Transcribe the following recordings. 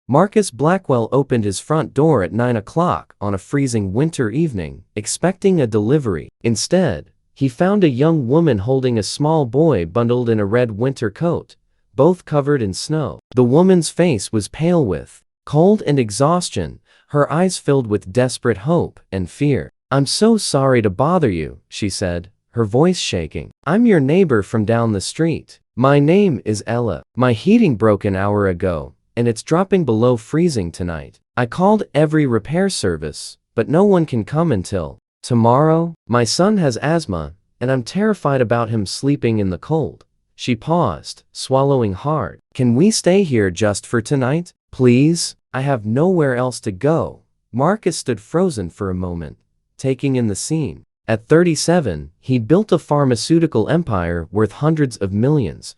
Marcus Blackwell opened his front door at 9 o'clock on a freezing winter evening, expecting a delivery. Instead, he found a young woman holding a small boy bundled in a red winter coat, both covered in snow. The woman's face was pale with cold and exhaustion, her eyes filled with desperate hope and fear. "I'm so sorry to bother you," she said, her voice shaking. "I'm your neighbor from down the street. My name is Ella. My heating broke an hour ago, and it's dropping below freezing tonight. I called every repair service, but no one can come until tomorrow. My son has asthma, and I'm terrified about him sleeping in the cold." She paused, swallowing hard. "Can we stay here just for tonight? Please? I have nowhere else to go." Marcus stood frozen for a moment, taking in the scene. At 37, he'd built a pharmaceutical empire worth hundreds of millions,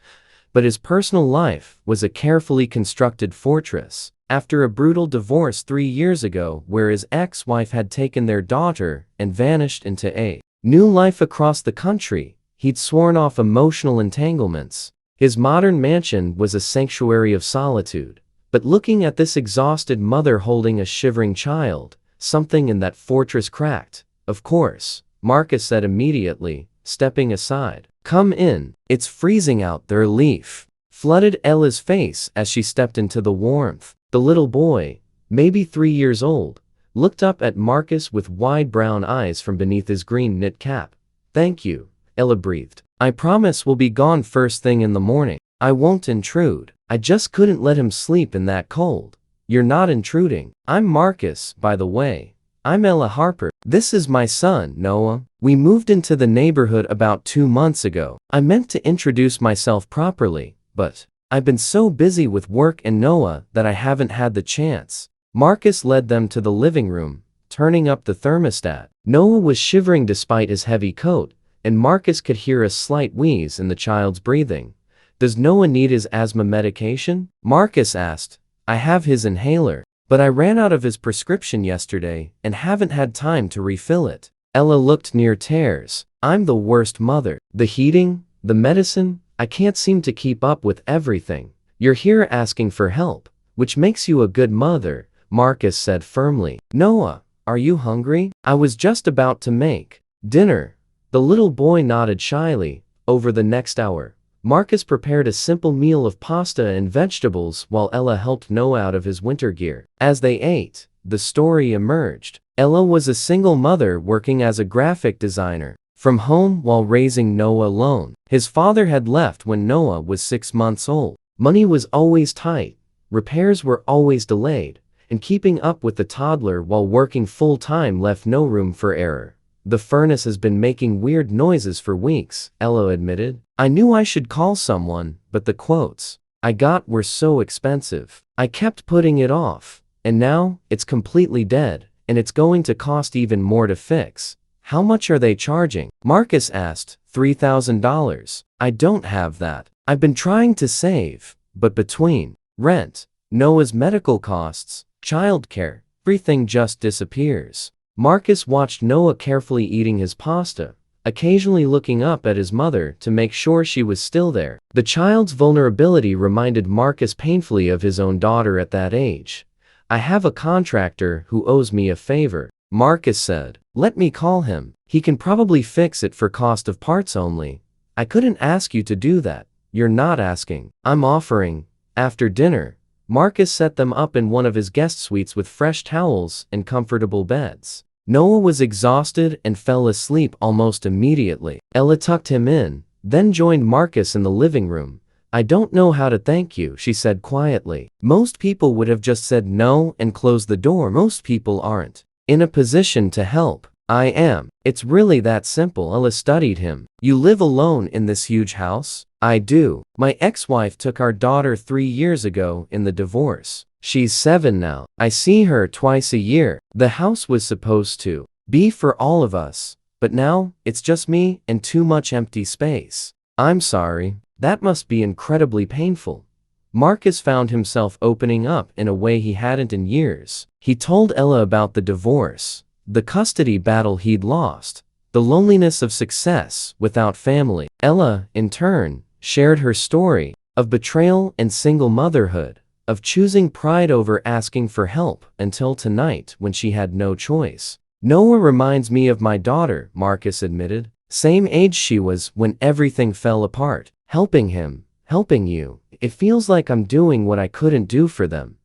but his personal life was a carefully constructed fortress. After a brutal divorce 3 years ago where his ex-wife had taken their daughter and vanished into a new life across the country, he'd sworn off emotional entanglements. His modern mansion was a sanctuary of solitude. But looking at this exhausted mother holding a shivering child, something in that fortress cracked. "Of course," Marcus said immediately, stepping aside. "Come in. It's freezing out there." Relief flooded Ella's face as she stepped into the warmth. The little boy, maybe 3 years old, looked up at Marcus with wide brown eyes from beneath his green knit cap. "Thank you," Ella breathed. "I promise we'll be gone first thing in the morning. I won't intrude. I just couldn't let him sleep in that cold." "You're not intruding. I'm Marcus, by the way. I'm Ella Harper. This is my son, Noah. We moved into the neighborhood about 2 months ago." I meant to introduce myself properly, but I've been so busy with work and Noah that I haven't had the chance. Marcus led them to the living room, turning up the thermostat. Noah was shivering despite his heavy coat, and Marcus could hear a slight wheeze in the child's breathing. "Does Noah need his asthma medication?" Marcus asked. "I have his inhaler, but I ran out of his prescription yesterday and haven't had time to refill it." Ella looked near tears. "I'm the worst mother. The heating, the medicine, I can't seem to keep up with everything. You're here asking for help, which makes you a good mother," Marcus said firmly. "Noah, are you hungry? I was just about to make dinner." The little boy nodded shyly. Over the next hour, Marcus prepared a simple meal of pasta and vegetables while Ella helped Noah out of his winter gear. As they ate, the story emerged. Ella was a single mother working as a graphic designer from home while raising Noah alone. His father had left when Noah was 6 months old. Money was always tight, repairs were always delayed, and keeping up with the toddler while working full-time left no room for error. "The furnace has been making weird noises for weeks," Ella admitted. "I knew I should call someone, but the quotes I got were so expensive. I kept putting it off, and now it's completely dead, and it's going to cost even more to fix." "How much are they charging?" Marcus asked. $3,000. "I don't have that. I've been trying to save, but between rent, Noah's medical costs, childcare, everything just disappears." Marcus watched Noah carefully eating his pasta, occasionally looking up at his mother to make sure she was still there. The child's vulnerability reminded Marcus painfully of his own daughter at that age. "I have a contractor who owes me a favor," Marcus said. "Let me call him. He can probably fix it for cost of parts only." "I couldn't ask you to do that." "You're not asking. I'm offering." After dinner, Marcus set them up in one of his guest suites with fresh towels and comfortable beds. Noah was exhausted and fell asleep almost immediately. Ella tucked him in, then joined Marcus in the living room. "I don't know how to thank you," she said quietly. "Most people would have just said no and closed the door. Most people aren't in a position to help. I am. It's really that simple." Ella studied him. "You live alone in this huge house?" "I do. My ex-wife took our daughter 3 years ago in the divorce. She's 7 now. I see her twice a year. The house was supposed to be for all of us, but now it's just me and too much empty space." "I'm sorry. That must be incredibly painful." Marcus found himself opening up in a way he hadn't in years. He told Ella about the divorce, the custody battle he'd lost, the loneliness of success without family. Ella, in turn, shared her story of betrayal and single motherhood, of choosing pride over asking for help until tonight when she had no choice. Noah reminds me of my daughter, Marcus admitted. Same age she was when everything fell apart. Helping him, helping you. It feels like I'm doing what I couldn't do for them.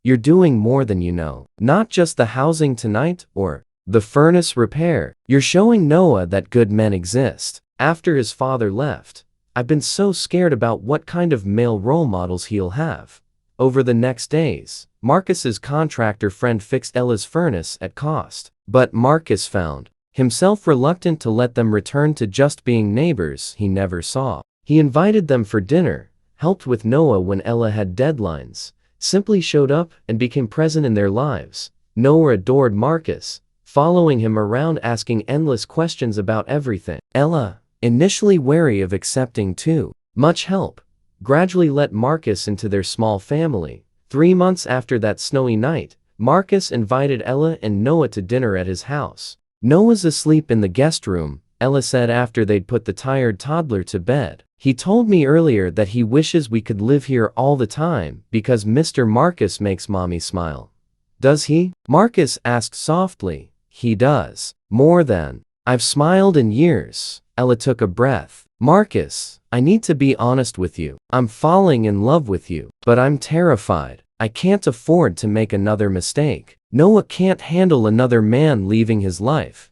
You're doing more than you know. Not just the housing tonight or the furnace repair. You're showing Noah that good men exist. After his father left, I've been so scared about what kind of male role models he'll have. Over the next days, Marcus's contractor friend fixed Ella's furnace at cost. But Marcus found himself reluctant to let them return to just being neighbors he never saw. He invited them for dinner, helped with Noah when Ella had deadlines, simply showed up and became present in their lives. Noah adored Marcus, following him around asking endless questions about everything. Ella, initially wary of accepting too much help, gradually let Marcus into their small family. 3 months after that snowy night, Marcus invited Ella and Noah to dinner at his house. Noah's asleep in the guest room, Ella said after they'd put the tired toddler to bed. He told me earlier that he wishes we could live here all the time because Mr. Marcus makes mommy smile. Does he? Marcus asked softly. He does. More than I've smiled in years. Ella took a breath. Marcus, I need to be honest with you. I'm falling in love with you, but I'm terrified. I can't afford to make another mistake. Noah can't handle another man leaving his life.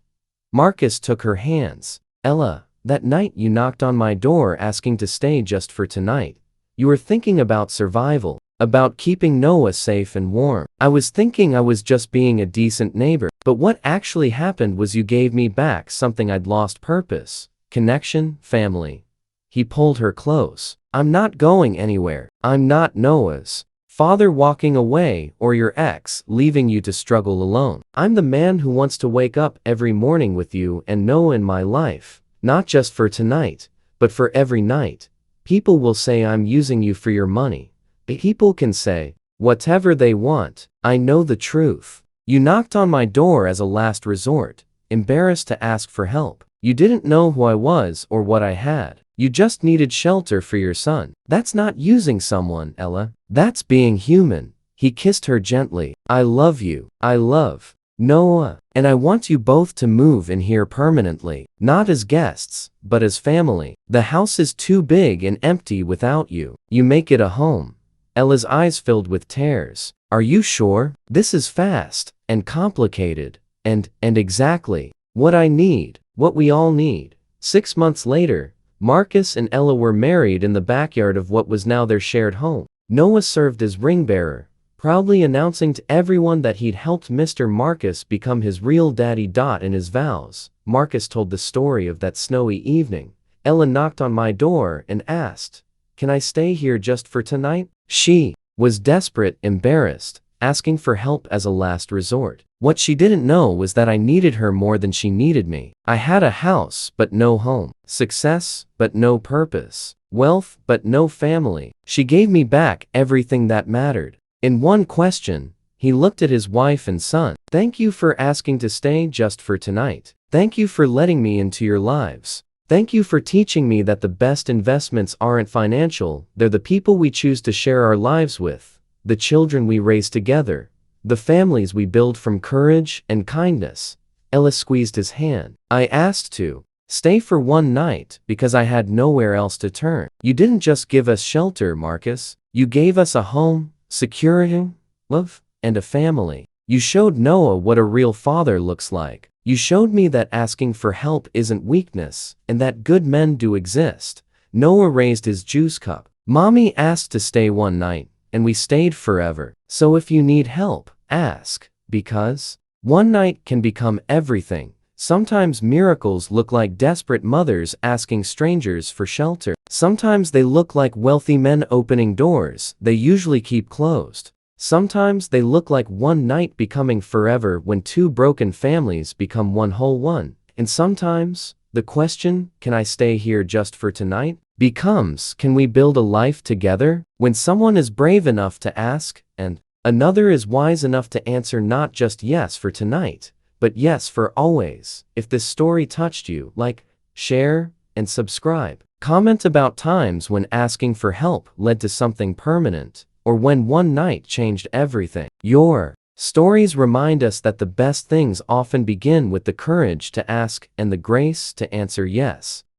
Marcus took her hands. Ella, that night you knocked on my door asking to stay just for tonight. You were thinking about survival, about keeping Noah safe and warm. I was thinking I was just being a decent neighbor, but what actually happened was you gave me back something I'd lost: purpose, connection, family. He pulled her close. I'm not going anywhere. I'm not Noah's father walking away or your ex leaving you to struggle alone. I'm the man who wants to wake up every morning with you and Noah in my life. Not just for tonight, but for every night. People will say I'm using you for your money. People can say whatever they want. I know the truth. You knocked on my door as a last resort, embarrassed to ask for help. You didn't know who I was or what I had. You just needed shelter for your son. That's not using someone, Ella. That's being human. He kissed her gently. I love you. I love Noah, and I want you both to move in here permanently, not as guests, but as family. The house is too big and empty without you. You make it a home. Ella's eyes filled with tears. Are you sure? This is fast and complicated and exactly what I need, what we all need. 6 months later, Marcus and Ella were married in the backyard of what was now their shared home. Noah served as ring bearer, proudly announcing to everyone that he'd helped Mr. Marcus become his real daddy. In his vows, Marcus told the story of that snowy evening. Ella knocked on my door and asked, "Can I stay here just for tonight?" She was desperate, embarrassed, asking for help as a last resort. What she didn't know was that I needed her more than she needed me. I had a house but no home, success but no purpose, wealth but no family. She gave me back everything that mattered. In one question, he looked at his wife and son. Thank you for asking to stay just for tonight. Thank you for letting me into your lives. Thank you for teaching me that the best investments aren't financial, they're the people we choose to share our lives with, the children we raise together, the families we build from courage and kindness. Ella squeezed his hand. I asked to stay for one night because I had nowhere else to turn. You didn't just give us shelter, Marcus. You gave us a home, security, love, and a family. You showed Noah what a real father looks like. You showed me that asking for help isn't weakness, and that good men do exist. Noah raised his juice cup. Mommy asked to stay one night, and we stayed forever. So if you need help, ask, because one night can become everything. Sometimes miracles look like desperate mothers asking strangers for shelter. Sometimes they look like wealthy men opening doors they usually keep closed. Sometimes they look like one night becoming forever when two broken families become one whole one. And sometimes, the question, can I stay here just for tonight, becomes, can we build a life together? When someone is brave enough to ask, and another is wise enough to answer not just yes for tonight, but yes for always. If this story touched you, like, share, and subscribe. Comment about times when asking for help led to something permanent, or when one night changed everything. Your stories remind us that the best things often begin with the courage to ask and the grace to answer yes.